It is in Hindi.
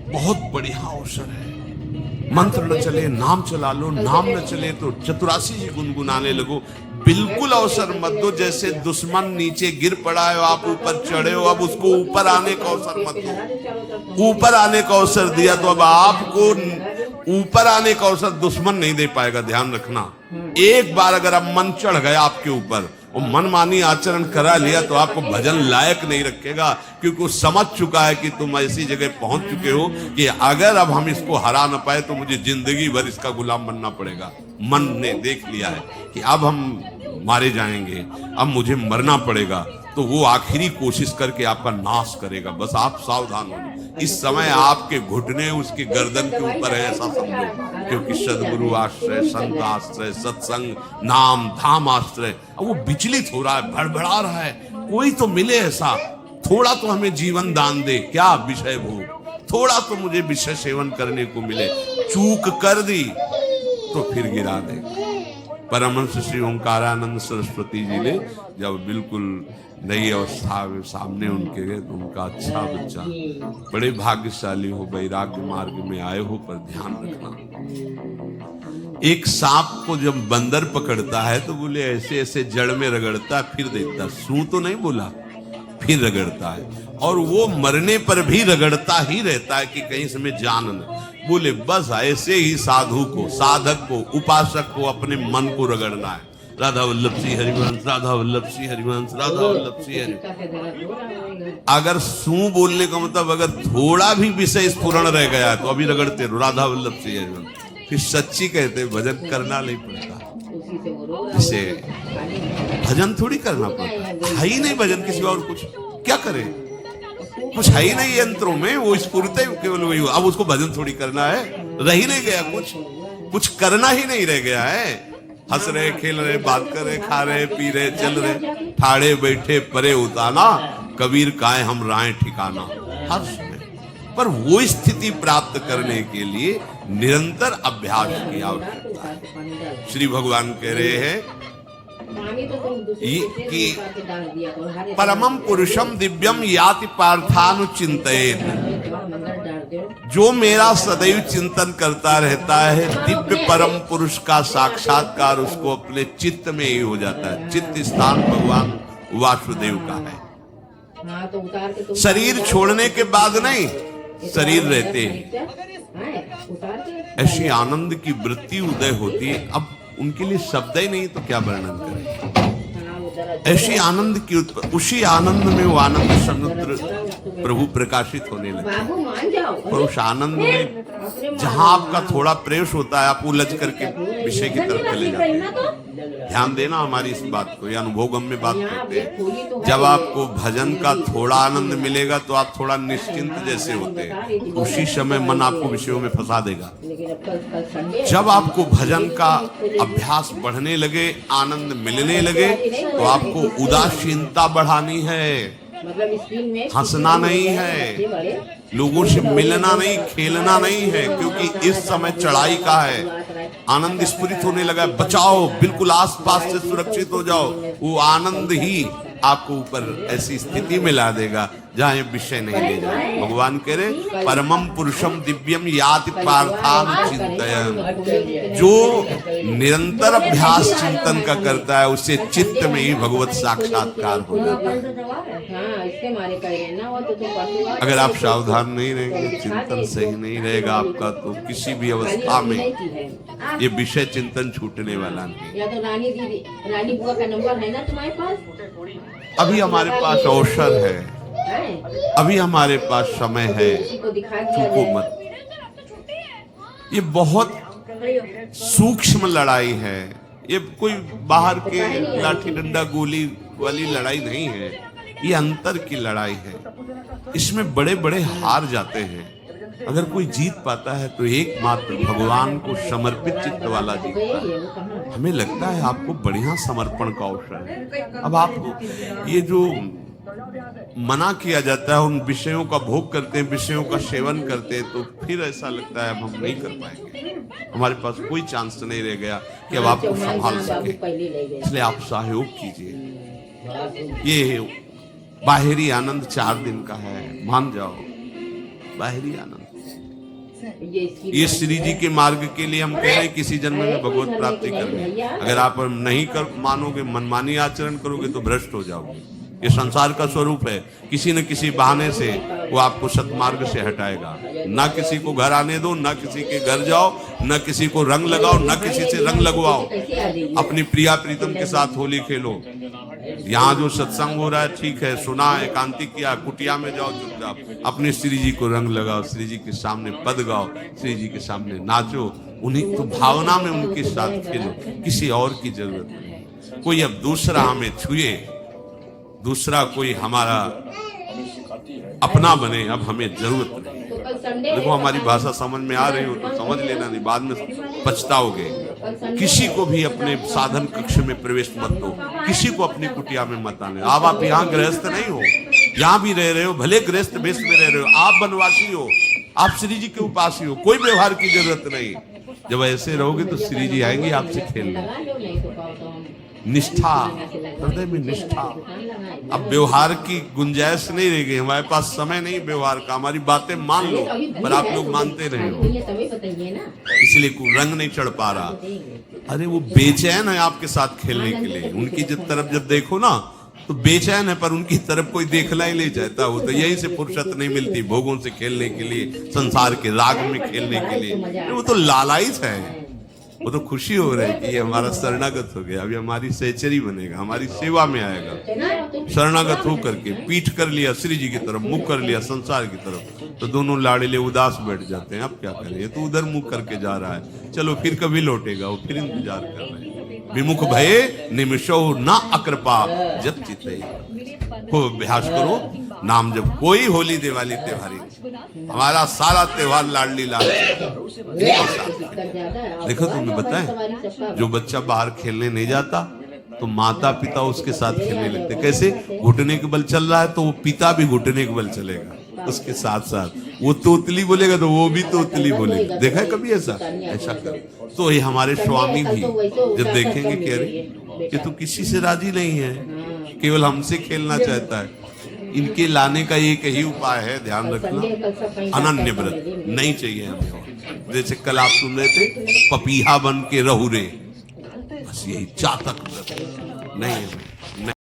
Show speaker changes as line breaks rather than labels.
बहुत बढ़िया अवसर है। मंत्र न चले नाम चला लो, नाम न चले तो चतुरासी जी गुनगुनाने लगो। बिल्कुल अवसर मत दो, जैसे दुश्मन नीचे गिर पड़ा है आप ऊपर चढ़े हो, अब उसको ऊपर आने का अवसर मत दो। ऊपर आने का अवसर दिया तो अब आपको ऊपर आने का अवसर दुश्मन नहीं दे पाएगा। ध्यान रखना, एक बार अगर अब मन चढ़ गया आपके ऊपर और मनमानी आचरण करा लिया तो आपको भजन लायक नहीं रखेगा, क्योंकि वो समझ चुका है कि तुम ऐसी जगह पहुंच चुके हो कि अगर अब हम इसको हरा न पाए तो मुझे जिंदगी भर इसका गुलाम बनना पड़ेगा। मन ने देख लिया है कि अब हम मारे जाएंगे, अब मुझे मरना पड़ेगा, तो वो आखिरी कोशिश करके आपका नाश करेगा। बस आप सावधान हो। इस समय आपके घुटने उसके गर्दन के ऊपर है, ऐसा समझो, क्योंकि सदगुरु आश्रय, संत आश्रय, सत्संग, नाम धाम आश्रय। अब वो विचलित हो रहा है, भड़बड़ा रहा है, कोई तो मिले ऐसा, थोड़ा तो हमें जीवन दान दे, क्या विषय भोग, थोड़ा तो मुझे विषय सेवन करने को मिले। चूक कर दी तो फिर गिरा दे। परमहंस श्री ओंकारानंद सरस्वती जी ने जब बिल्कुल नई अवस्था में सामने उनके गए तो उनका अच्छा बच्चा, बड़े भाग्यशाली हो, वैराग्य मार्ग में आए हो, पर ध्यान रखना, एक सांप को जब बंदर पकड़ता है तो बोले ऐसे ऐसे जड़ में रगड़ता फिर देता, सू तो नहीं बोला, फिर रगड़ता है, और वो मरने पर भी रगड़ता ही रहता है कि कहीं इसमें जान न। बोले बस ऐसे ही साधु को, साधक को, उपासक को अपने मन को रगड़ना है। राधा वल्लभ श्री हरिवंश, राधा वल्लभ श्री हरिवंश, राधा वल्लभ श्री हरिवंश। अगर सू बोलने का मतलब अगर थोड़ा भी विषय स्फुरण रह गया है तो अभी रगड़ते रहो राधा वल्लभ श्री हरिवंश। फिर सच्ची कहते भजन करना नहीं पड़ता, जिसे भजन थोड़ी करना पड़ता है ही नहीं भजन, किसी और कुछ क्या करे, कुछ है ही नहीं यंत्रों में, वो स्फूर्ति केवल वही हो। अब उसको भजन थोड़ी करना है, रह ही नहीं गया, कुछ करना ही नहीं रह गया है। हंस रहे, खेल रहे, बात कर रहे, खा रहे, पी रहे, चल रहे, ठाड़े बैठे परे उताना, कबीर काहे हम राय ठिकाना। हर समय पर वो स्थिति प्राप्त करने के लिए निरंतर अभ्यास की आवश्यकता है। श्री भगवान कह रहे हैं कि परमम पुरुषम दिव्यम याति पार्थानुचिंतयेत, जो मेरा सदैव चिंतन करता रहता है दिव्य परम पुरुष का साक्षात्कार उसको अपने चित्त में ही हो जाता है। चित्त स्थान भगवान वासुदेव का है। शरीर छोड़ने के बाद नहीं, शरीर रहते ही ऐसी आनंद की वृत्ति उदय होती है। अब उनके लिए शब्द ही नहीं तो क्या वर्णन करें। ऐसी आनंद की उसी आनंद में वो आनंद समुद्र प्रभु प्रकाशित होने लगे, और उस आनंद में जहां आपका थोड़ा प्रवेश होता है आप उलझ करके विषय की तरफ चले जाते हैं। ध्यान देना हमारी इस बात को, यह अनुभोगम में बात करते हैं। जब आपको भजन का थोड़ा आनंद मिलेगा तो आप थोड़ा निश्चिंत जैसे होते हैं, उसी समय मन आपको विषयों में फंसा देगा। जब आपको भजन का अभ्यास बढ़ने लगे, आनंद मिलने लगे, तो आपको उदासीनता बढ़ानी है, हंसना नहीं है, लोगों से मिलना नहीं, खेलना नहीं है, क्योंकि इस समय चढ़ाई का है। आनंद स्फुरित होने लगा, बचाओ, बिल्कुल आसपास से सुरक्षित हो जाओ। वो आनंद ही आपको ऊपर ऐसी स्थिति में ला देगा जहां ये विषय नहीं ले जाए। भगवान कह रहे परमम पुरुषम दिव्यम याति पार्थान चिंतयन्, जो निरंतर अभ्यास चिंतन का करता है उससे चित्त में ही भगवत साक्षात्कार हो जाता है। अगर आप सावधान नहीं रहेंगे, चिंतन सही नहीं रहेगा आपका, तो किसी भी अवस्था में ये विषय चिंतन छूटने वाला नहीं।
या तो रानी बुआ का नंबर है ना तुम्हारे पास?
अभी हमारे पास अवसर है, अभी हमारे पास समय है, चूको मत। ये बहुत सूक्ष्म लड़ाई है, ये कोई बाहर के लाठी डंडा गोली वाली लड़ाई नहीं है, ये अंतर की लड़ाई है। इसमें बड़े बड़े हार जाते हैं। अगर कोई जीत पाता है तो एकमात्र भगवान को समर्पित चित्त वाला जीतता है। हमें लगता है आपको बढ़िया समर्पण का अवसर है। अब आप ये जो मना किया जाता है, उन विषयों का भोग करते हैं, विषयों का सेवन करते हैं, तो फिर ऐसा लगता है अब हम नहीं कर पाएंगे, हमारे पास कोई चांस नहीं रह गया कि अब आपको संभाल सके। इसलिए आप सहयोग कीजिए। ये बाहरी आनंद 4 दिन का है, मान जाओ, बाहरी आनंद। ये श्री जी के मार्ग के लिए हम कह रहे हैं किसी जन्म में भगवत प्राप्ति करनी। अगर आप नहीं कर मानोगे, मनमानी आचरण करोगे तो भ्रष्ट हो जाओगे। ये संसार का स्वरूप है, किसी न किसी बहाने से वो आपको सतमार्ग से हटाएगा। ना किसी को घर आने दो, ना किसी के घर जाओ, ना किसी को रंग लगाओ, ना किसी से रंग लगवाओ। अपनी प्रिया प्रीतम के साथ होली खेलो। यहाँ जो सत्संग हो रहा है ठीक है, सुना, एकांतिक किया, कुटिया में जाओ चुपचाप, अपने श्री जी को रंग लगाओ, श्री जी के सामने पद गाओ, श्री जी के सामने नाचो, उन्हीं तो भावना में उनके साथ खेलो, किसी और की जरूरत नहीं। कोई अब दूसरा हमें छुए, दूसरा कोई हमारा अपना बने, अब हमें जरूरत नहीं। देखो हमारी भाषा समझ में आ रही हो तो समझ लेना, नहीं बाद में पछताओगे। किसी को भी अपने साधन कक्ष में प्रवेश मत दो, किसी को अपनी कुटिया में मत आने। अब आप यहाँ गृहस्थ नहीं हो, यहाँ भी रह रहे हो, भले गृहस्थ वेश में रह रहे हो, आप वनवासी हो, आप श्री जी के उपासी हो, कोई व्यवहार की जरूरत नहीं। जब ऐसे रहोगे तो श्री जी आएंगे आपसे खेलने। निष्ठा, हृदय में निष्ठा। अब व्यवहार की गुंजाइश नहीं रह गई, हमारे पास समय नहीं व्यवहार का। हमारी बातें मान लो पर आप लोग मानते नहीं हो, इसलिए कोई रंग नहीं चढ़ पा रहा। अरे वो बेचैन है आपके साथ खेलने के लिए, उनकी तरफ जब देखो ना तो बेचैन है, पर उनकी तरफ कोई देखना ही नहीं चाहता। वो तो यही से फुर्सत नहीं मिलती भोगों से खेलने के लिए, संसार के राग में खेलने के लिए। वो तो लालायित है, वो तो खुशी हो रही है कि ये हमारा शरणागत हो गया, अभी हमारी सहचरी बनेगा, हमारी सेवा में आएगा। शरणागत हो करके पीठ कर लिया श्री जी की तरफ, मुख कर लिया संसार की तरफ, तो दोनों लाड़िले उदास बैठ जाते हैं। अब क्या करें, ये तो उधर मुख करके जा रहा है, चलो फिर कभी लौटेगा, वो फिर इंतजार कर रहे हैं। विमुख भये निमिषो ना अकृपा जब चिते को अभ्यास करो नाम जब। कोई होली दिवाली त्योहारी, हमारा सारा त्योहार लाडली लाल। देखो तुम्हें बताएं, जो बच्चा बाहर खेलने नहीं जाता तो माता पिता उसके साथ खेलने लगते। कैसे? घुटने के बल चल रहा है तो वो पिता भी घुटने के बल चलेगा उसके साथ साथ। वो तोतली बोलेगा तो वो भी तोतली बोलेगा। देखा है कभी ऐसा? ऐसा कर तो ये हमारे स्वामी भी जब देखेंगे कि अरे ये तो किसी से राजी नहीं है, केवल हमसे खेलना चाहता है, इनके लाने का एक ही उपाय है, ध्यान रखना, अनन्य व्रत नहीं चाहिए हमें। जैसे कल आप सुन रहे थे, पपीहा बन के रहू रे, बस यही चातक व्रत नहीं है।